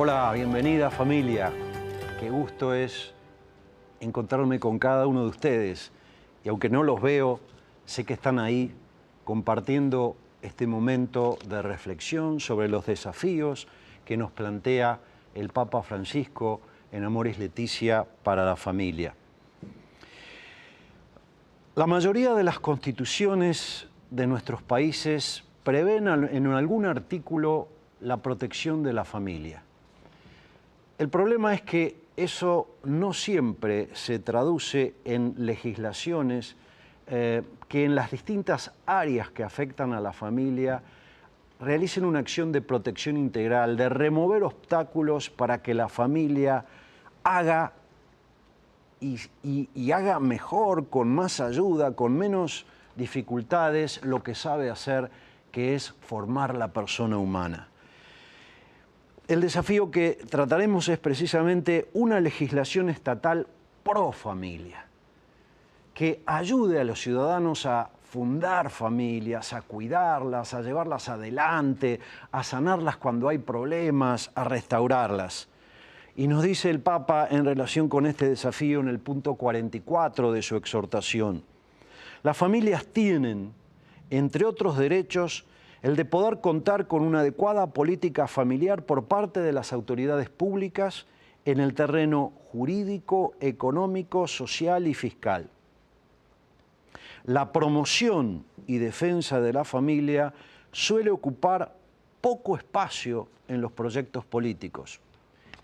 Hola, bienvenida familia. Qué gusto es encontrarme con cada uno de ustedes. Y aunque no los veo, sé que están ahí compartiendo este momento de reflexión sobre los desafíos que nos plantea el Papa Francisco en Amoris Laetitia para la familia. La mayoría de las constituciones de nuestros países prevén en algún artículo la protección de la familia. El problema es que eso no siempre se traduce en legislaciones que en las distintas áreas que afectan a la familia realicen una acción de protección integral, de remover obstáculos para que la familia haga y haga mejor, con más ayuda, con menos dificultades, lo que sabe hacer, que es formar la persona humana. El desafío que trataremos es precisamente una legislación estatal pro familia, que ayude a los ciudadanos a fundar familias, a cuidarlas, a llevarlas adelante, a sanarlas cuando hay problemas, a restaurarlas. Y nos dice el Papa en relación con este desafío en el punto 44 de su exhortación: las familias tienen, entre otros derechos, el de poder contar con una adecuada política familiar por parte de las autoridades públicas en el terreno jurídico, económico, social y fiscal. La promoción y defensa de la familia suele ocupar poco espacio en los proyectos políticos.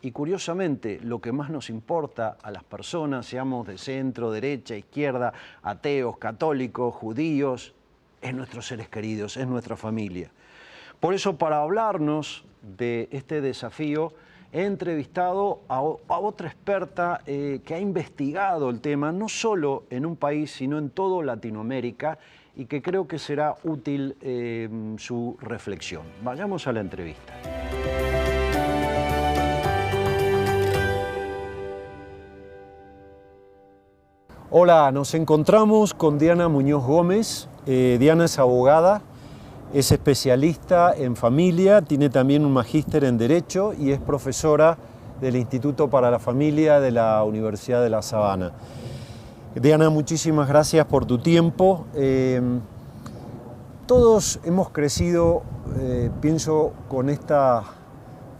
Y curiosamente, lo que más nos importa a las personas, seamos de centro, derecha, izquierda, ateos, católicos, judíos, es nuestros seres queridos, es nuestra familia. Por eso, para hablarnos de este desafío, he entrevistado a otra experta que ha investigado el tema, no solo en un país, sino en toda Latinoamérica, y que creo que será útil su reflexión. Vayamos a la entrevista. Hola, nos encontramos con Diana Muñoz Gómez. Diana es abogada, es especialista en familia, tiene también un magíster en Derecho y es profesora del Instituto para la Familia de la Universidad de La Sabana. Diana, muchísimas gracias por tu tiempo. Todos hemos crecido, pienso, con esta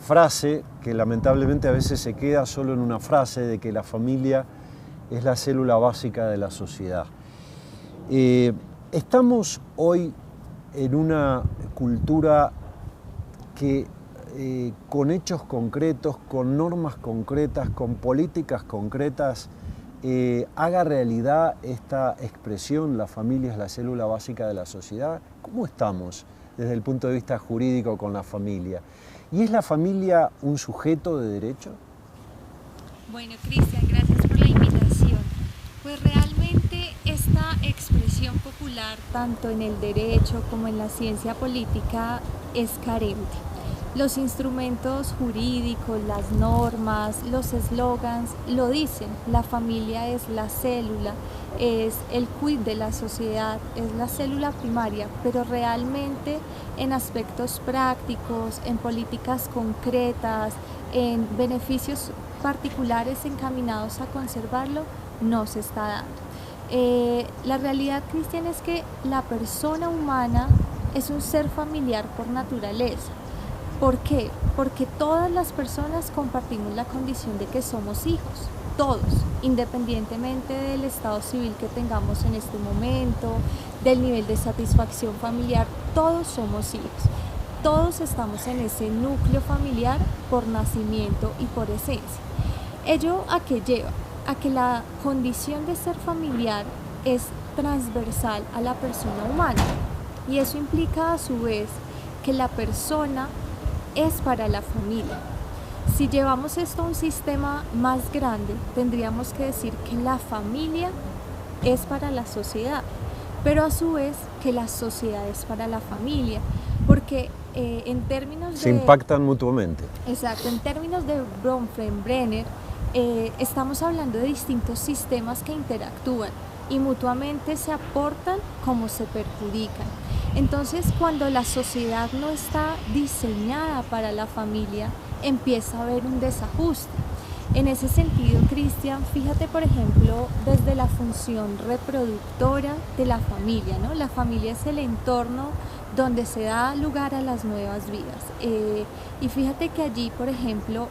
frase que lamentablemente a veces se queda solo en una frase, de que la familia es la célula básica de la sociedad. Estamos hoy en una cultura que con hechos concretos, con normas concretas, con políticas concretas, haga realidad esta expresión: la familia es la célula básica de la sociedad. ¿Cómo estamos desde el punto de vista jurídico con la familia? ¿Y es la familia un sujeto de derecho? Bueno, Cristian, gracias por la invitación. Pues realmente esta expresión popular, tanto en el derecho como en la ciencia política, es carente. Los instrumentos jurídicos, las normas, los eslogans lo dicen: la familia es la célula, es el quid de la sociedad, es la célula primaria, pero realmente en aspectos prácticos, en políticas concretas, en beneficios particulares encaminados a conservarlo, no se está dando. La realidad, Cristian, es que la persona humana es un ser familiar por naturaleza. ¿Por qué? Porque todas las personas compartimos la condición de que somos hijos, todos, independientemente del estado civil que tengamos en este momento, del nivel de satisfacción familiar, todos somos hijos. Todos estamos en ese núcleo familiar por nacimiento y por esencia. ¿Ello a qué lleva? A que la condición de ser familiar es transversal a la persona humana, y eso implica a su vez que la persona es para la familia. Si llevamos esto a un sistema más grande, tendríamos que decir que la familia es para la sociedad, pero a su vez que la sociedad es para la familia, porque en términos de... Se impactan mutuamente. Exacto, en términos de Bronfenbrenner, estamos hablando de distintos sistemas que interactúan y mutuamente se aportan como se perjudican. Entonces, cuando la sociedad no está diseñada para la familia, empieza a haber un desajuste. En ese sentido, Cristian, fíjate por ejemplo desde la función reproductora de la familia, ¿no? La familia es el entorno donde se da lugar a las nuevas vidas. Y fíjate que allí, por ejemplo,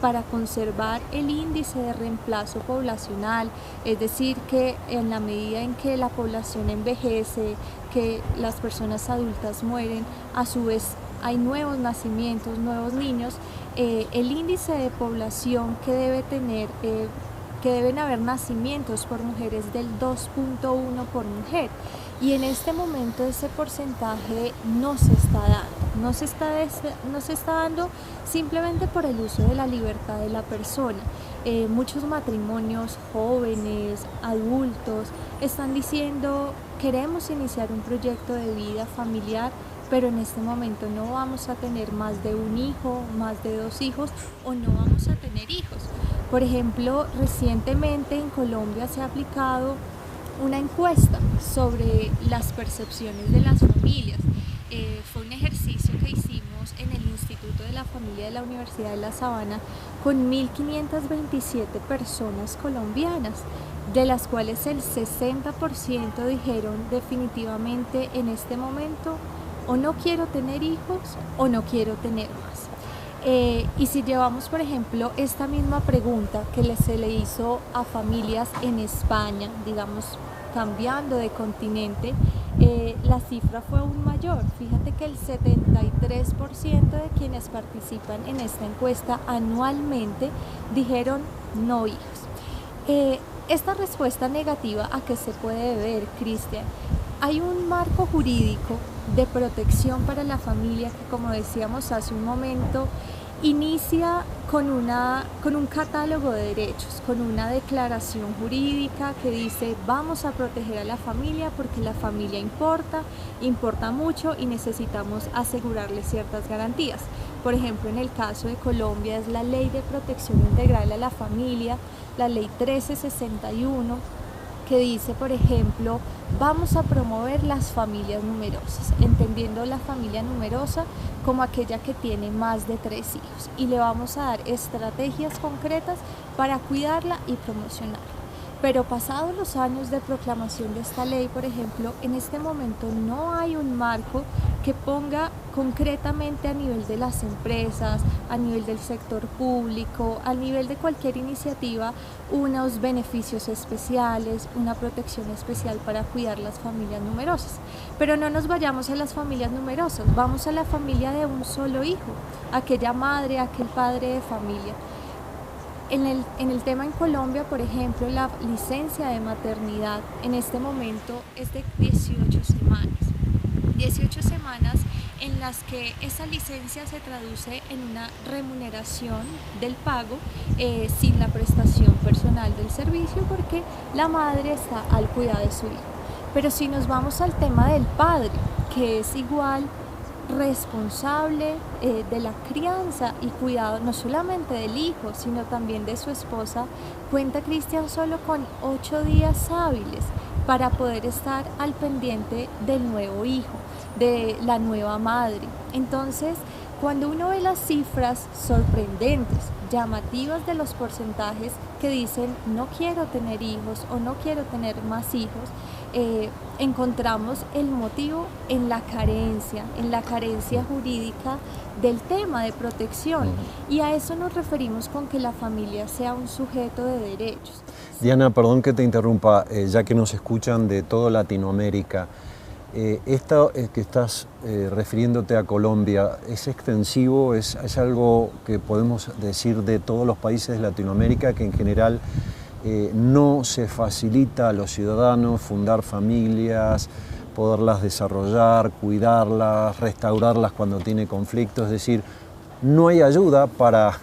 para conservar el índice de reemplazo poblacional, es decir, que en la medida en que la población envejece, que las personas adultas mueren, a su vez hay nuevos nacimientos, nuevos niños, el índice de población que debe tener, que deben haber nacimientos por mujeres del 2.1 por mujer. Y en este momento ese porcentaje no se está dando, no se está dando simplemente por el uso de la libertad de la persona. Muchos matrimonios jóvenes, adultos, están diciendo queremos iniciar un proyecto de vida familiar, pero en este momento no vamos a tener más de un hijo, más de 2 hijos o no vamos a tener hijos. Por ejemplo, recientemente en Colombia se ha aplicado una encuesta sobre las percepciones de las familias. Fue un ejercicio que hicimos en el Instituto de la Familia de la Universidad de La Sabana con 1.527 personas colombianas, de las cuales el 60% dijeron definitivamente en este momento o no quiero tener hijos o no quiero tener más. Y si llevamos, por ejemplo, esta misma pregunta que se le hizo a familias en España, digamos, cambiando de continente, la cifra fue aún mayor. Fíjate que el 73% de quienes participan en esta encuesta anualmente dijeron no hijos. Esta respuesta negativa, ¿a qué se puede deber, Cristian? Hay un marco jurídico de protección para la familia que, como decíamos hace un momento, inicia con un catálogo de derechos, con una declaración jurídica que dice vamos a proteger a la familia porque la familia importa mucho y necesitamos asegurarle ciertas garantías. Por ejemplo, en el caso de Colombia es la Ley de Protección Integral a la Familia, la Ley 1361, que dice, por ejemplo, vamos a promover las familias numerosas, entendiendo la familia numerosa como aquella que tiene más de 3 hijos, y le vamos a dar estrategias concretas para cuidarla y promocionarla. Pero pasados los años de proclamación de esta ley, por ejemplo, en este momento no hay un marco que ponga concretamente a nivel de las empresas, a nivel del sector público, a nivel de cualquier iniciativa, unos beneficios especiales, una protección especial para cuidar las familias numerosas. Pero no nos vayamos a las familias numerosas, vamos a la familia de un solo hijo, aquella madre, aquel padre de familia. En el tema en Colombia, por ejemplo, la licencia de maternidad en este momento es de 18 semanas. 18 semanas en las que esa licencia se traduce en una remuneración del pago sin la prestación personal del servicio porque la madre está al cuidado de su hijo. Pero si nos vamos al tema del padre, que es igual responsable de la crianza y cuidado no solamente del hijo, sino también de su esposa, cuenta Cristian solo con 8 días hábiles para poder estar al pendiente del nuevo hijo, de la nueva madre. Entonces, cuando uno ve las cifras sorprendentes, llamativas de los porcentajes que dicen no quiero tener hijos o no quiero tener más hijos, encontramos el motivo en la carencia jurídica del tema de protección. Y a eso nos referimos con que la familia sea un sujeto de derechos. Diana, perdón que te interrumpa, ya que nos escuchan de toda Latinoamérica, esto que estás refiriéndote a Colombia, ¿es extensivo? ¿Es algo que podemos decir de todos los países de Latinoamérica, que en general no se facilita a los ciudadanos fundar familias, poderlas desarrollar, cuidarlas, restaurarlas cuando tiene conflictos? Es decir, no hay ayuda para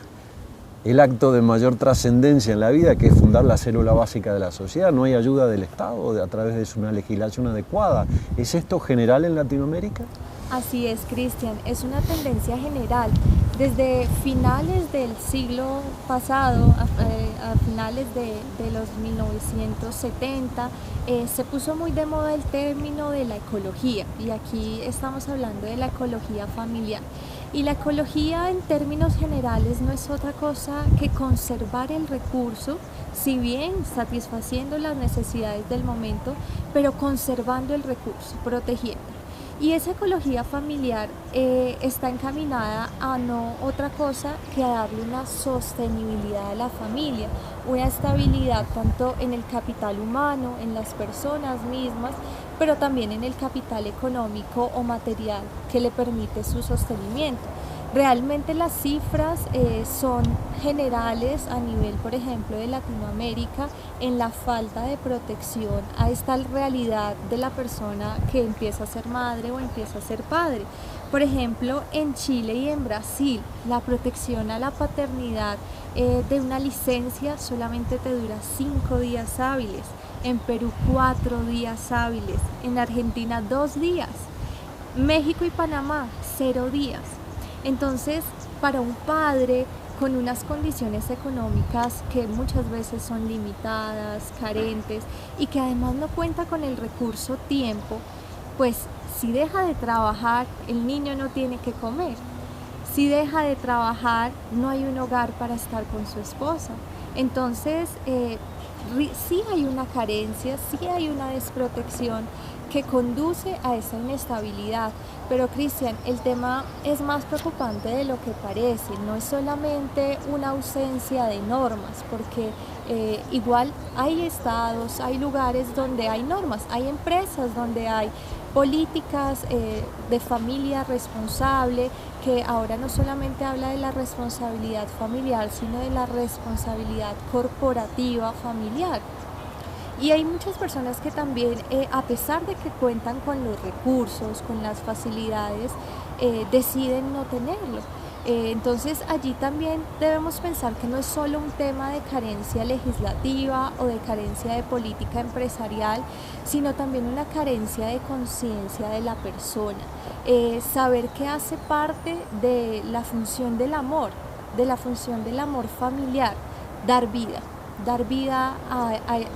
el acto de mayor trascendencia en la vida, que es fundar la célula básica de la sociedad. No hay ayuda del Estado a través de una legislación adecuada. ¿Es esto general en Latinoamérica? Así es, Cristian, es una tendencia general. Desde finales del siglo pasado, a finales finales de los 1970, se puso muy de moda el término de la ecología, y aquí estamos hablando de la ecología familiar. Y la ecología en términos generales no es otra cosa que conservar el recurso, si bien satisfaciendo las necesidades del momento, pero conservando el recurso, protegiendo. Y esa ecología familiar está encaminada a no otra cosa que a darle una sostenibilidad a la familia, una estabilidad tanto en el capital humano, en las personas mismas, pero también en el capital económico o material que le permite su sostenimiento. Realmente las cifras son generales a nivel, por ejemplo, de Latinoamérica, en la falta de protección a esta realidad de la persona que empieza a ser madre o empieza a ser padre. Por ejemplo, en Chile y en Brasil, la protección a la paternidad de una licencia solamente te dura 5 días hábiles, en Perú 4 días hábiles, en Argentina 2 días, México y Panamá 0 días. Entonces, para un padre con unas condiciones económicas que muchas veces son limitadas, carentes, y que además no cuenta con el recurso tiempo, pues si deja de trabajar, el niño no tiene que comer. Si deja de trabajar, no hay un hogar para estar con su esposa. Entonces, sí hay una carencia, sí hay una desprotección que conduce a esa inestabilidad. Pero Cristian, el tema es más preocupante de lo que parece, no es solamente una ausencia de normas, porque igual hay estados, hay lugares donde hay normas, hay empresas donde hay políticas de familia responsable, que ahora no solamente habla de la responsabilidad familiar, sino de la responsabilidad corporativa familiar. Y hay muchas personas que también, a pesar de que cuentan con los recursos, con las facilidades, deciden no tenerlo. Entonces allí también debemos pensar que no es solo un tema de carencia legislativa o de carencia de política empresarial, sino también una carencia de conciencia de la persona. Saber que hace parte de la función del amor familiar, dar vida. Dar vida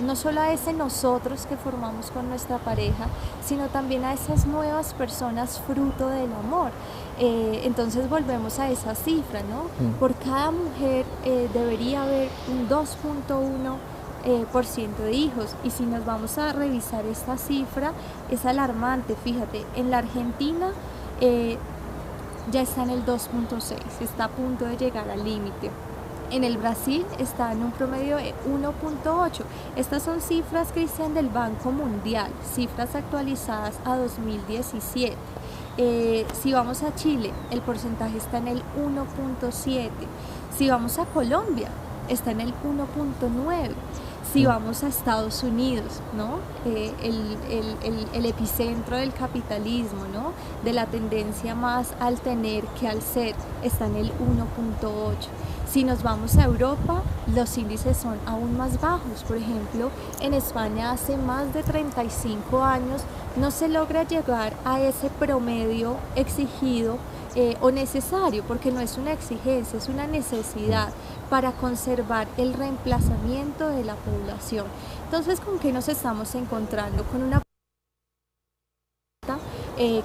no solo a ese nosotros que formamos con nuestra pareja, sino también a esas nuevas personas fruto del amor. Entonces volvemos a esa cifra, ¿no? Por cada mujer debería haber un 2.1% de hijos, y si nos vamos a revisar esta cifra es alarmante. Fíjate, en la Argentina ya está en el 2.6, está a punto de llegar al límite. En el Brasil está en un promedio de 1.8. Estas son cifras, Cristian, del Banco Mundial, cifras actualizadas a 2017. Si vamos a Chile, el porcentaje está en el 1.7. Si vamos a Colombia, está en el 1.9. Si vamos a Estados Unidos, ¿no? El epicentro del capitalismo, ¿no? De la tendencia más al tener que al ser, está en el 1.8. Si nos vamos a Europa, los índices son aún más bajos. Por ejemplo, en España hace más de 35 años no se logra llegar a ese promedio exigido o necesario, porque no es una exigencia, es una necesidad para conservar el reemplazamiento de la población. Entonces, ¿con qué nos estamos encontrando? Con una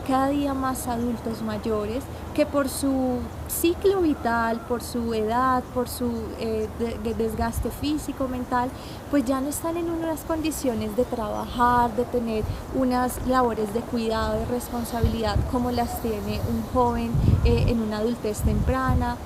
cada día más adultos mayores que por su ciclo vital, por su edad, por su desgaste físico, mental, pues ya no están en unas condiciones de trabajar, de tener unas labores de cuidado, de responsabilidad como las tiene un joven en una adultez temprana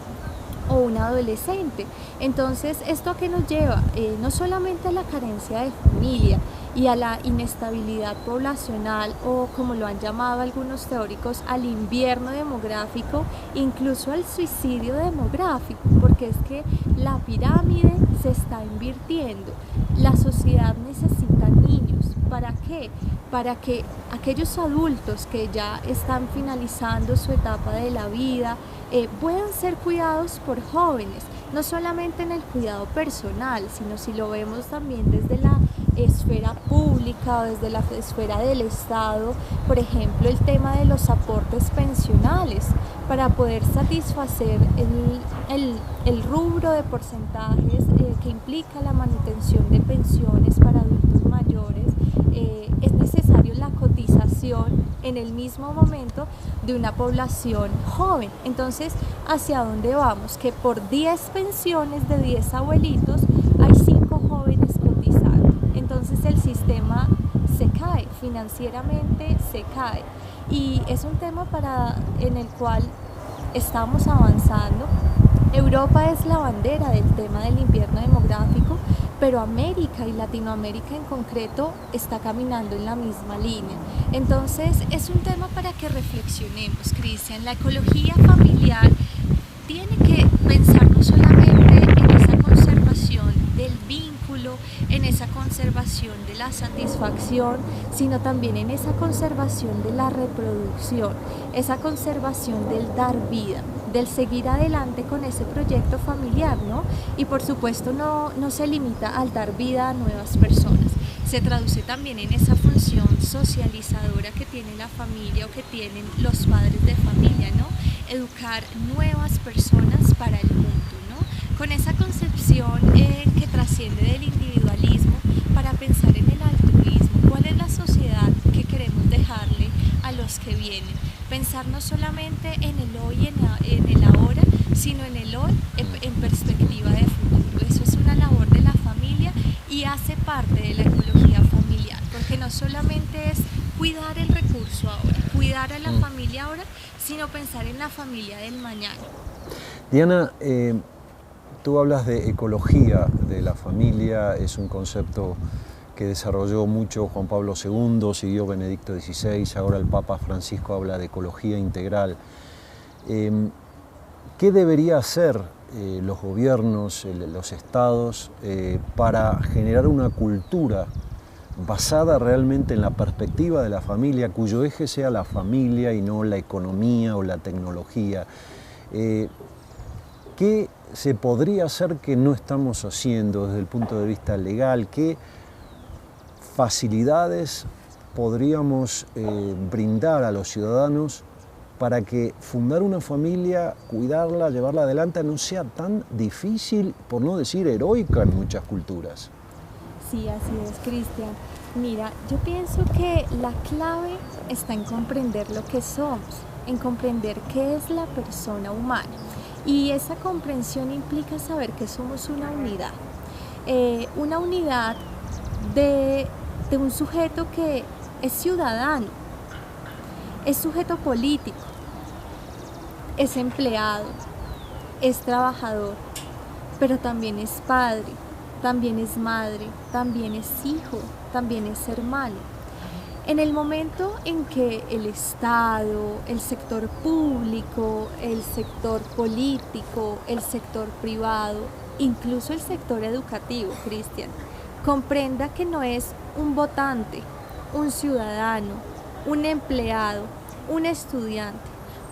o un adolescente. Entonces, ¿esto a qué nos lleva? No solamente a la carencia de familia y a la inestabilidad poblacional, o como lo han llamado algunos teóricos, al invierno demográfico, incluso al suicidio demográfico, porque es que la pirámide se está invirtiendo. La sociedad necesita niños. ¿Para qué? Para que aquellos adultos que ya están finalizando su etapa de la vida puedan ser cuidados por jóvenes, no solamente en el cuidado personal, sino si lo vemos también desde la esfera pública o desde la esfera del Estado, por ejemplo, el tema de los aportes pensionales, para poder satisfacer el rubro de porcentajes que implica la manutención de pensiones para adultos mayores. Es necesario la cotización en el mismo momento de una población joven. Entonces, ¿hacia dónde vamos? Que por 10 pensiones de 10 abuelitos hay 5 jóvenes cotizando. Entonces el sistema se cae, financieramente se cae. Y es un tema en el cual estamos avanzando. Europa es la bandera del tema del invierno demográfico, pero América y Latinoamérica en concreto está caminando en la misma línea. Entonces es un tema para que reflexionemos, Cristian. La ecología familiar tiene que pensar no solamente en esa conservación del vínculo, en esa conservación de la satisfacción, sino también en esa conservación de la reproducción, esa conservación del dar vida, del seguir adelante con ese proyecto familiar, ¿no? Y por supuesto no se limita al dar vida a nuevas personas, se traduce también en esa función socializadora que tiene la familia o que tienen los padres de familia, ¿no? Educar nuevas personas para el mundo, ¿no? Con esa concepción que trasciende del individualismo para pensar en el altruismo. ¿Cuál es la sociedad que queremos dejarle a los que vienen? Pensar no solamente en el hoy, en el ahora, sino en el hoy en perspectiva de futuro. Eso es una labor de la familia y hace parte de la ecología familiar, porque no solamente es cuidar el recurso ahora, cuidar a la familia ahora, sino pensar en la familia del mañana. Diana, tú hablas de ecología de la familia, es un concepto que desarrolló mucho Juan Pablo II, siguió Benedicto XVI, ahora el Papa Francisco habla de ecología integral. ¿Qué debería hacer los gobiernos, los estados, para generar una cultura basada realmente en la perspectiva de la familia, cuyo eje sea la familia y no la economía o la tecnología? ¿Qué se podría hacer que no estamos haciendo desde el punto de vista legal? ¿Qué facilidades podríamos brindar a los ciudadanos para que fundar una familia, cuidarla, llevarla adelante, no sea tan difícil, por no decir heroica en muchas culturas? Sí, así es, Cristian. Mira, yo pienso que la clave está en comprender lo que somos, en comprender qué es la persona humana. Y esa comprensión implica saber que somos una unidad de un sujeto que es ciudadano, es sujeto político, es empleado, es trabajador, pero también es padre, también es madre, también es hijo, también es hermano. En el momento en que el Estado, el sector público, el sector político, el sector privado, incluso el sector educativo, Cristian, comprenda que no es un votante, un ciudadano, un empleado, un estudiante,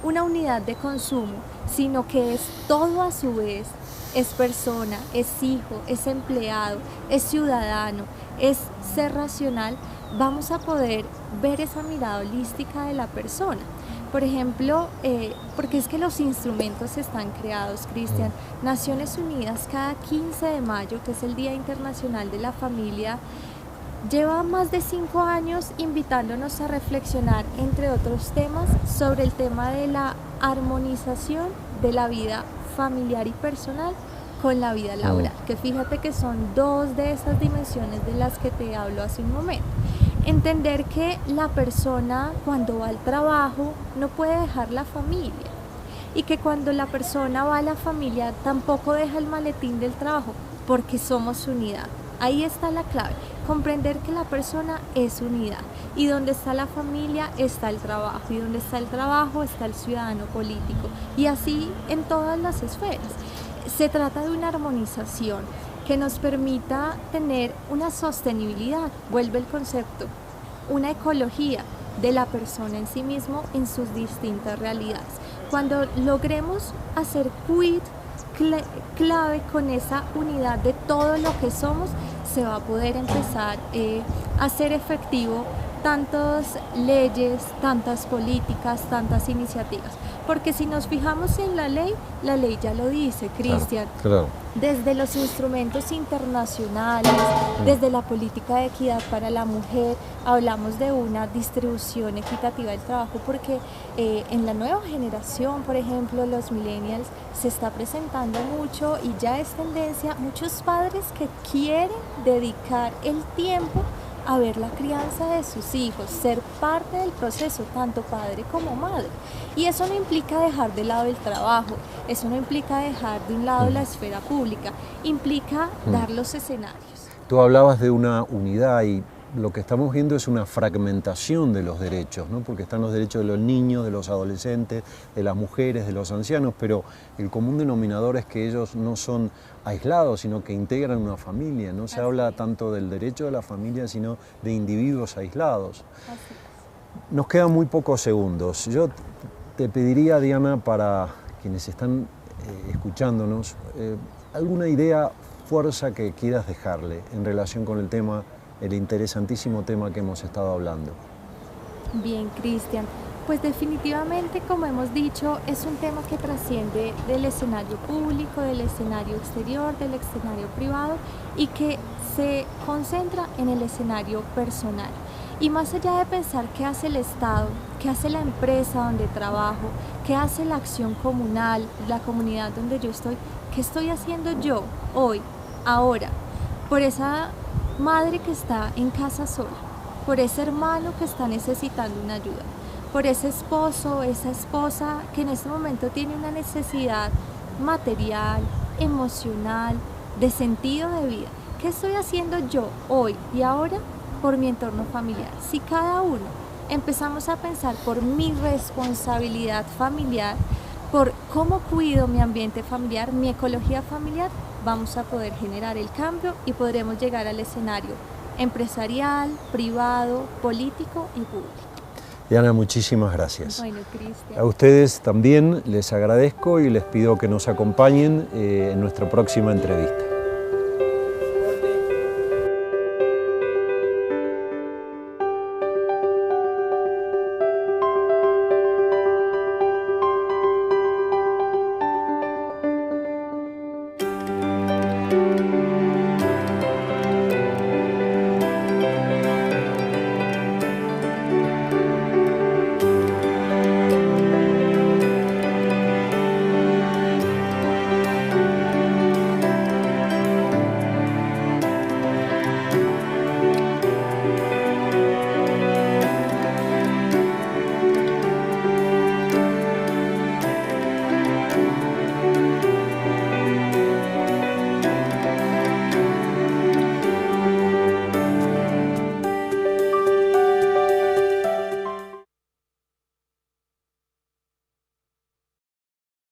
una unidad de consumo, sino que es todo a su vez, es persona, es hijo, es empleado, es ciudadano, es ser racional, vamos a poder ver esa mirada holística de la persona. Por ejemplo, porque es que los instrumentos están creados, Cristian. Naciones Unidas cada 15 de mayo, que es el Día Internacional de la Familia, lleva más de 5 años invitándonos a reflexionar, entre otros temas, sobre el tema de la armonización de la vida familiar y personal con la vida laboral, que fíjate que son 2 de esas dimensiones de las que te hablo hace un momento. Entender que la persona cuando va al trabajo no puede dejar la familia y que cuando la persona va a la familia tampoco deja el maletín del trabajo, porque somos unidad. Ahí está la clave, comprender que la persona es unidad y donde está la familia está el trabajo y donde está el trabajo está el ciudadano político y así en todas las esferas. Se trata de una armonización que nos permita tener una sostenibilidad, vuelve el concepto, una ecología de la persona en sí mismo en sus distintas realidades. Cuando logremos hacer quid clave con esa unidad de todo lo que somos, se va a poder empezar a hacer efectivo tantas leyes, tantas políticas, tantas iniciativas. Porque si nos fijamos en la ley ya lo dice, Cristian. Claro. Desde los instrumentos internacionales, desde la política de equidad para la mujer, hablamos de una distribución equitativa del trabajo, porque en la nueva generación, por ejemplo, los millennials, se está presentando mucho y ya es tendencia, muchos padres que quieren dedicar el tiempo a ver la crianza de sus hijos, ser parte del proceso, tanto padre como madre. Y eso no implica dejar de lado el trabajo, eso no implica dejar de un lado la esfera pública, implica dar los escenarios. Tú hablabas de una unidad y lo que estamos viendo es una fragmentación de los derechos, ¿no? Porque están los derechos de los niños, de los adolescentes, de las mujeres, de los ancianos, pero el común denominador es que ellos no son aislados, sino que integran una familia. No se habla tanto del derecho de la familia, sino de individuos aislados. Nos quedan muy pocos segundos. Yo te pediría, Diana, para quienes están escuchándonos, alguna idea, fuerza que quieras dejarle en relación con el tema, el interesantísimo tema que hemos estado hablando. Bien, Cristian, pues definitivamente, como hemos dicho, es un tema que trasciende del escenario público, del escenario exterior, del escenario privado y que se concentra en el escenario personal. Y más allá de pensar qué hace el Estado, qué hace la empresa donde trabajo, qué hace la acción comunal, la comunidad donde yo estoy, qué estoy haciendo yo hoy, ahora, por esa madre que está en casa sola, por ese hermano que está necesitando una ayuda, por ese esposo, esa esposa que en este momento tiene una necesidad material, emocional, de sentido de vida. ¿Qué estoy haciendo yo hoy y ahora por mi entorno familiar? Si cada uno empezamos a pensar por mi responsabilidad familiar, por cómo cuido mi ambiente familiar, mi ecología familiar, vamos a poder generar el cambio y podremos llegar al escenario empresarial, privado, político y público. Diana, muchísimas gracias. Bueno, Cristian. A ustedes también les agradezco y les pido que nos acompañen en nuestra próxima entrevista.